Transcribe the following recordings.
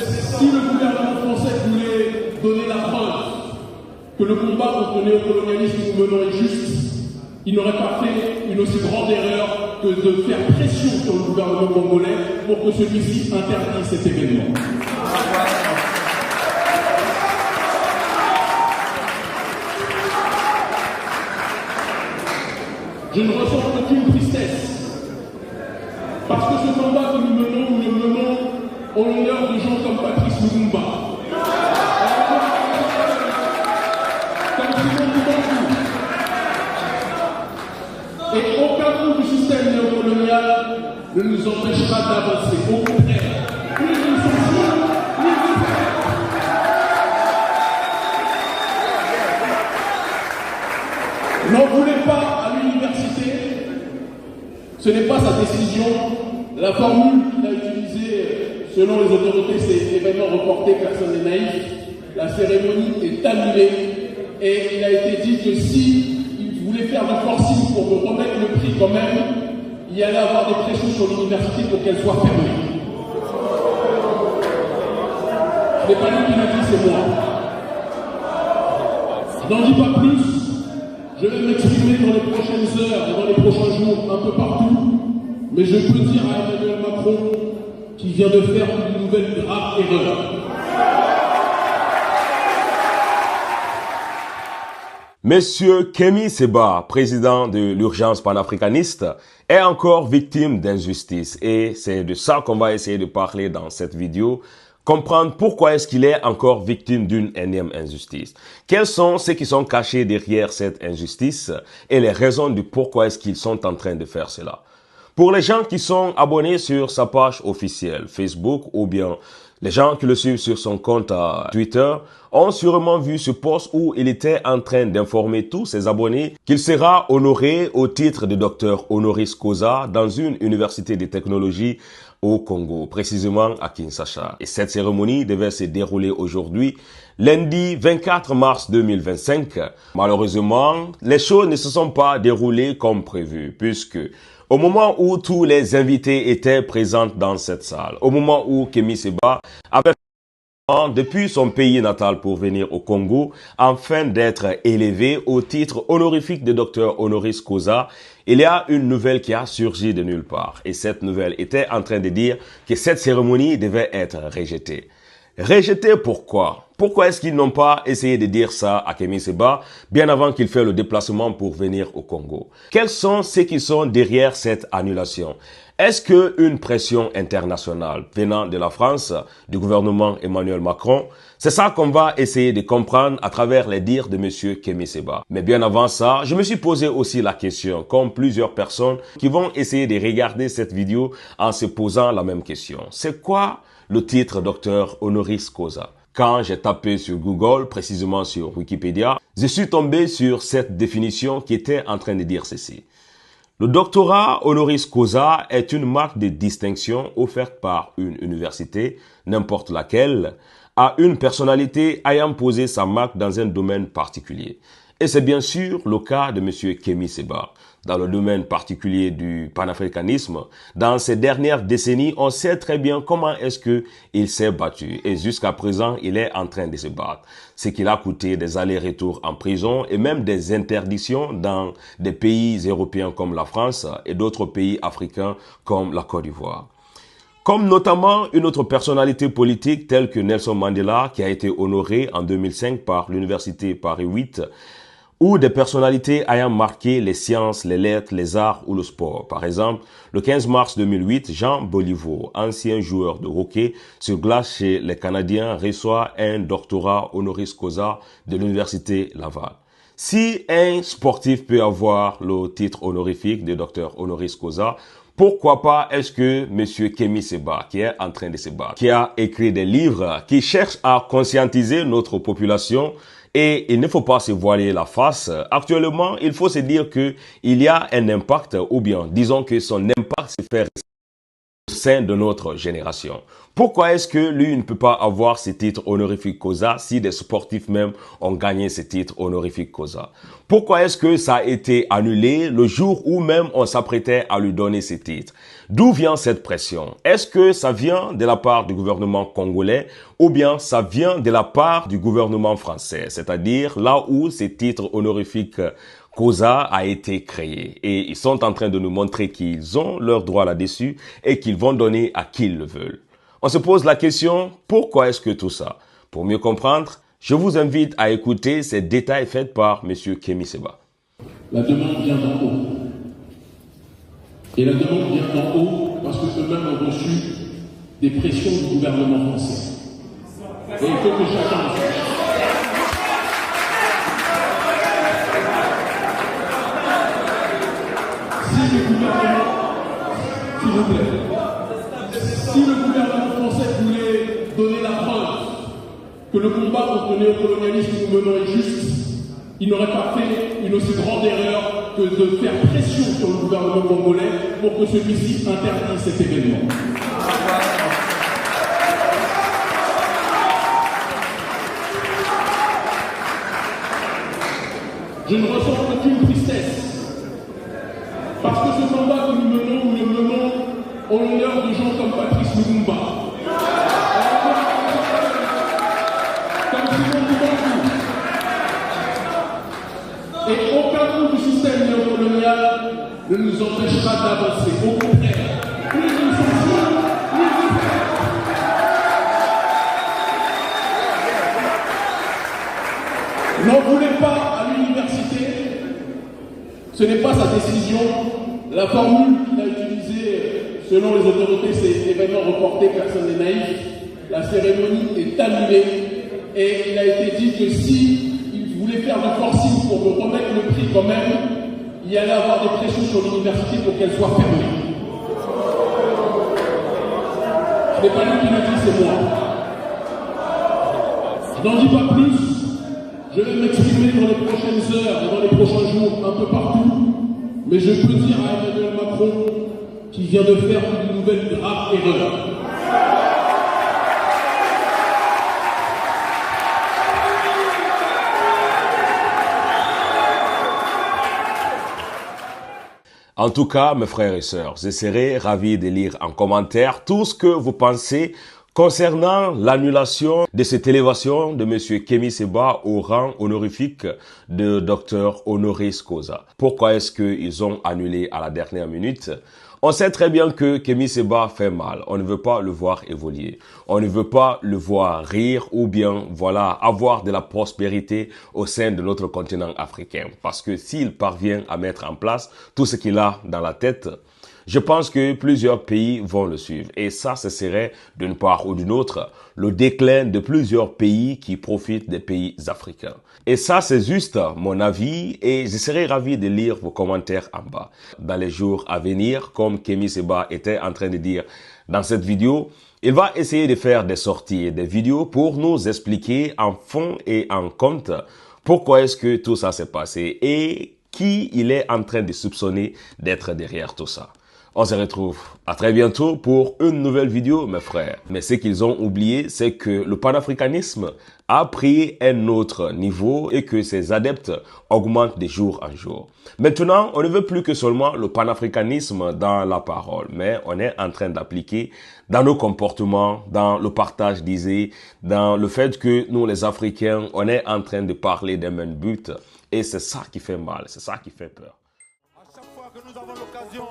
Si le gouvernement français voulait donner la preuve que le combat contre le néocolonialisme que nous menons est juste, il n'aurait pas fait une aussi grande erreur que de faire pression sur le gouvernement congolais pour que celui-ci interdise cet événement. Je ne ressens aucune tristesse, parce que ce combat que nous le menons en l'honneur de gens comme Patrice Lumumba, comme Simon Lubankou. Et aucun coup du système néocolonial ne nous empêchera d'avancer. Au contraire, plus nous sommes sûrs, plus nous n'en voulez pas à l'université, ce n'est pas sa décision. La formule qu'il a utilisée, selon les autorités, c'est événement reporté, personne n'est naïf. La cérémonie est annulée et il a été dit que si il voulait faire du forcing pour me remettre le prix quand même, il y allait avoir des pressions sur l'université pour qu'elle soit fermée. Ce n'est pas lui qui l'a dit, c'est moi. Je n'en dis pas plus. Je vais m'exprimer dans les prochaines heures et dans les prochains jours un peu partout, mais je peux dire à Emmanuel Macron qu'il vient de faire une nouvelle grave erreur. Monsieur Kémy Séba, président de l'urgence panafricaniste, est encore victime d'injustice et c'est de ça qu'on va essayer de parler dans cette vidéo. Comprendre pourquoi est-ce qu'il est encore victime d'une énième injustice. Quels sont ceux qui sont cachés derrière cette injustice et les raisons du pourquoi est-ce qu'ils sont en train de faire cela. Pour les gens qui sont abonnés sur sa page officielle Facebook ou bien les gens qui le suivent sur son compte Twitter ont sûrement vu ce post où il était en train d'informer tous ses abonnés qu'il sera honoré au titre de docteur honoris causa dans une université de technologie au Congo, précisément à Kinshasa. Et cette cérémonie devait se dérouler aujourd'hui, lundi 24 mars 2025. Malheureusement, les choses ne se sont pas déroulées comme prévu, puisque au moment où tous les invités étaient présents dans cette salle, au moment où Kémy Séba avait depuis son pays natal pour venir au Congo, afin d'être élevé au titre honorifique de docteur honoris causa, il y a une nouvelle qui a surgi de nulle part. Et cette nouvelle était en train de dire que cette cérémonie devait être rejetée. Rejetée pourquoi? Pourquoi est-ce qu'ils n'ont pas essayé de dire ça à Kémy Séba bien avant qu'il fasse le déplacement pour venir au Congo? Quels sont ceux qui sont derrière cette annulation? Est-ce qu'une pression internationale venant de la France, du gouvernement Emmanuel Macron, c'est ça qu'on va essayer de comprendre à travers les dires de monsieur Kémy Séba. Mais bien avant ça, je me suis posé aussi la question, comme plusieurs personnes qui vont essayer de regarder cette vidéo en se posant la même question. C'est quoi le titre docteur honoris causa? Quand j'ai tapé sur Google, précisément sur Wikipédia, je suis tombé sur cette définition qui était en train de dire ceci. Le doctorat honoris causa est une marque de distinction offerte par une université, n'importe laquelle, à une personnalité ayant posé sa marque dans un domaine particulier. Et c'est bien sûr le cas de M. Kémy Séba. Dans le domaine particulier du panafricanisme, dans ces dernières décennies, on sait très bien comment est-ce qu'il s'est battu. Et jusqu'à présent, il est en train de se battre. Ce qui l'a coûté des allers-retours en prison et même des interdictions dans des pays européens comme la France et d'autres pays africains comme la Côte d'Ivoire. Comme notamment une autre personnalité politique telle que Nelson Mandela qui a été honoré en 2005 par l'université Paris 8, ou des personnalités ayant marqué les sciences, les lettres, les arts ou le sport. Par exemple, le 15 mars 2008, Jean Boliveau, ancien joueur de hockey sur glace chez les Canadiens, reçoit un doctorat honoris causa de l'université Laval. Si un sportif peut avoir le titre honorifique de docteur honoris causa, pourquoi pas est-ce que M. Kémy Séba, qui est en train de se battre, qui a écrit des livres, qui cherche à conscientiser notre population, et il ne faut pas se voiler la face. Actuellement, il faut se dire que il y a un impact, ou bien disons que son impact se fait sein de notre génération. Pourquoi est-ce que lui ne peut pas avoir ces titres honorifiques COSA si des sportifs même ont gagné ces titres honorifiques COSA? Pourquoi est-ce que ça a été annulé le jour où même on s'apprêtait à lui donner ces titres? D'où vient cette pression? Est-ce que ça vient de la part du gouvernement congolais ou bien ça vient de la part du gouvernement français? C'est-à-dire là où ces titres honorifiques COSA a été créé et ils sont en train de nous montrer qu'ils ont leur droit là-dessus et qu'ils vont donner à qui ils le veulent. On se pose la question, pourquoi est-ce que tout ça? Pour mieux comprendre, je vous invite à écouter ces détails faits par M. Kémy Séba. La demande vient d'en haut. Et la demande vient d'en haut parce que eux-mêmes ont reçu des pressions du gouvernement français. Et il faut que chacun le sache. Si le gouvernement, s'il vous plaît, si le gouvernement français voulait donner la preuve que le combat contre le néocolonialisme que nous menons est juste, il n'aurait pas fait une aussi grande erreur que de faire pression sur le gouvernement congolais pour que celui-ci interdise cet événement. Je ne ressens aucune tristesse. Parce que ce combat que nous le menons en l'honneur de gens comme Patrice Lumumba. Comme Simon Lubangu. Et aucun coup du système néocolonial ne nous empêchera d'avancer. Au contraire, plus nous sommes sûrs, plus nous faisons. N'en voulez pas à l'université, ce n'est pas sa décision. La formule qu'il a utilisée, selon les autorités, c'est événement reporté, personne n'est naïf. La cérémonie est annulée et il a été dit que s'il voulait faire du forcing pour me remettre le prix quand même, il y allait avoir des pressions sur l'université pour qu'elle soit fermée. Ce n'est pas lui qui le dit, c'est moi. Je n'en dis pas plus. Je vais m'exprimer dans les prochaines heures et dans les prochains jours un peu partout. Mais je peux dire à Emmanuel Macron qu'il vient de faire une nouvelle grave erreur. En tout cas, mes frères et sœurs, je serai ravi de lire en commentaire tout ce que vous pensez concernant l'annulation de cette élévation de M. Kémy Séba au rang honorifique de Dr honoris causa. Pourquoi est-ce qu'ils ont annulé à la dernière minute? On sait très bien que Kémy Séba fait mal. On ne veut pas le voir évoluer. On ne veut pas le voir rire ou bien, voilà, avoir de la prospérité au sein de notre continent africain. Parce que s'il parvient à mettre en place tout ce qu'il a dans la tête, je pense que plusieurs pays vont le suivre. Et ça, ce serait, d'une part ou d'une autre, le déclin de plusieurs pays qui profitent des pays africains. Et ça, c'est juste mon avis et je serais ravi de lire vos commentaires en bas. Dans les jours à venir, comme Kémy Séba était en train de dire dans cette vidéo, il va essayer de faire des sorties et des vidéos pour nous expliquer en fond et en compte pourquoi est-ce que tout ça s'est passé et qui il est en train de soupçonner d'être derrière tout ça. On se retrouve à très bientôt pour une nouvelle vidéo, mes frères. Mais ce qu'ils ont oublié, c'est que le panafricanisme a pris un autre niveau et que ses adeptes augmentent de jour en jour. Maintenant, on ne veut plus que seulement le panafricanisme dans la parole, mais on est en train d'appliquer dans nos comportements, dans le partage d'idées, dans le fait que nous, les Africains, on est en train de parler d'un même but. Et c'est ça qui fait mal, c'est ça qui fait peur. À chaque fois que nous avons l'occasion,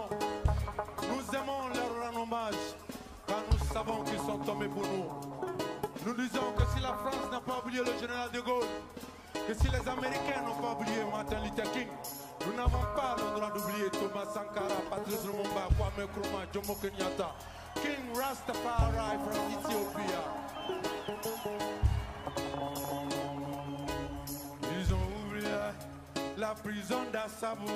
nous aimons leur rendre hommage, car nous savons qu'ils sont tombés pour nous. Nous disons que si la France n'a pas oublié le général de Gaulle, que si les Américains n'ont pas oublié Martin Luther King, nous n'avons pas le droit d'oublier Thomas Sankara, Patrice Lumumba, Kwame Nkrumah, Jomo Kenyatta, King Rastafari from Ethiopia. Ils ont oublié la prison d'Assabo.